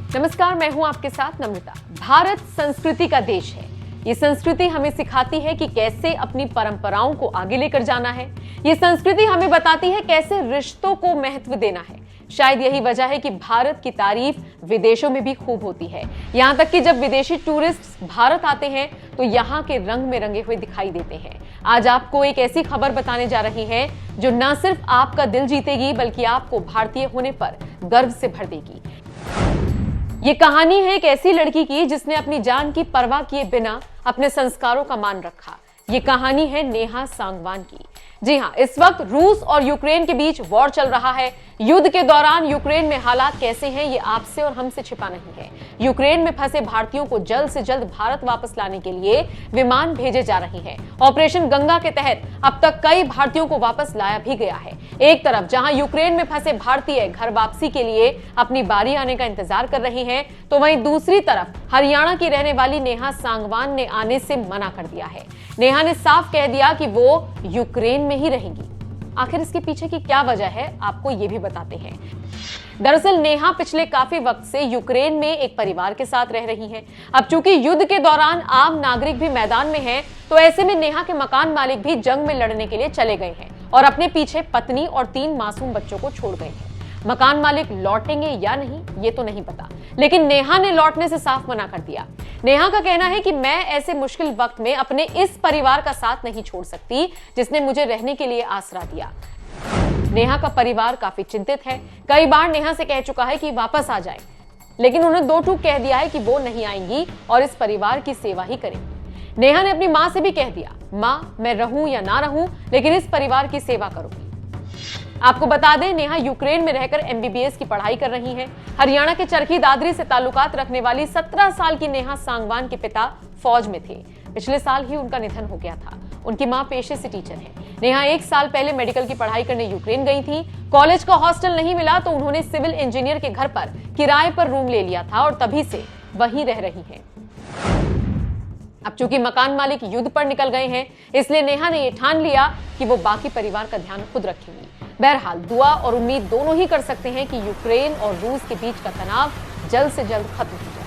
नमस्कार, मैं हूं आपके साथ नम्रता। भारत संस्कृति का देश है। ये संस्कृति हमें सिखाती है कि कैसे अपनी परंपराओं को आगे लेकर जाना है। ये संस्कृति हमें बताती है कैसे रिश्तों को महत्व देना है। शायद यही वजह है कि भारत की तारीफ विदेशों में भी खूब होती है। यहाँ तक कि जब विदेशी टूरिस्ट भारत आते हैं तो यहाँ के रंग में रंगे हुए दिखाई देते हैं। आज आपको एक ऐसी खबर बताने जा रही है जो न सिर्फ आपका दिल जीतेगी बल्कि आपको भारतीय होने पर गर्व से भर देगी। ये कहानी है एक ऐसी लड़की की जिसने अपनी जान की परवाह किए बिना अपने संस्कारों का मान रखा। ये कहानी है नेहा सांगवान की। जी हां, इस वक्त रूस और यूक्रेन के बीच वॉर चल रहा है। युद्ध के दौरान यूक्रेन में हालात कैसे हैं ये आपसे और हमसे छिपा नहीं है। यूक्रेन में फंसे भारतीयों को जल्द से जल्द भारत वापस लाने के लिए विमान भेजे जा रहे हैं। ऑपरेशन गंगा के तहत अब तक कई भारतीयों को वापस लाया भी गया है। एक तरफ जहां यूक्रेन में फंसे भारतीय घर वापसी के लिए अपनी बारी आने का इंतजार कर रहे हैं, तो वहीं दूसरी तरफ हरियाणा की रहने वाली नेहा सांगवान ने आने से मना कर दिया है। नेहा ने साफ कह दिया कि वो यूक्रेन में ही रहेंगी। आखिर इसके पीछे की क्या वजह है, आपको ये भी बताते हैं। दरअसल नेहा पिछले काफी वक्त से यूक्रेन में एक परिवार के साथ रह रही हैं। अब चूंकि युद्ध के दौरान आम नागरिक भी मैदान में हैं, तो ऐसे में नेहा के मकान मालिक भी जंग में लड़ने के लिए चले गए हैं और अपने पीछे पत्नी और 3 मासूम बच्चों को छोड़ गए हैं। मकान मालिक लौटेंगे या नहीं ये तो नहीं पता, लेकिन नेहा ने लौटने से साफ मना कर दिया। नेहा का कहना है कि मैं ऐसे मुश्किल वक्त में अपने इस परिवार का साथ नहीं छोड़ सकती जिसने मुझे रहने के लिए आसरा दिया। नेहा का परिवार काफी चिंतित है। कई बार नेहा से कह चुका है कि वापस आ जाए, लेकिन उन्हें 2 टूक कह दिया है कि वो नहीं आएंगी और इस परिवार की सेवा ही करेंगी। नेहा ने अपनी मां से भी कह दिया, मां मैं रहूं या ना रहूं लेकिन इस परिवार की सेवा करूंगी। आपको बता दें, नेहा यूक्रेन में रहकर MBBS की पढ़ाई कर रही हैं। हरियाणा के चरखी दादरी से ताल्लुकात रखने वाली 17 साल की नेहा सांगवान के पिता फौज में थे। पिछले साल ही उनका निधन हो गया था। उनकी मां पेशे से टीचर है। नेहा 1 साल पहले मेडिकल की पढ़ाई करने यूक्रेन गई थी। कॉलेज का हॉस्टल नहीं मिला तो उन्होंने सिविल इंजीनियर के घर पर किराए पर रूम ले लिया था और तभी से वहीं रह रही हैं। अब चूंकि मकान मालिक युद्ध पर निकल गए हैं, इसलिए नेहा ने यह ठान लिया कि वो बाकी परिवार का ध्यान खुद रखेंगी। बहरहाल दुआ और उम्मीद दोनों ही कर सकते हैं कि यूक्रेन और रूस के बीच का तनाव जल्द से जल्द खत्म हो जाए।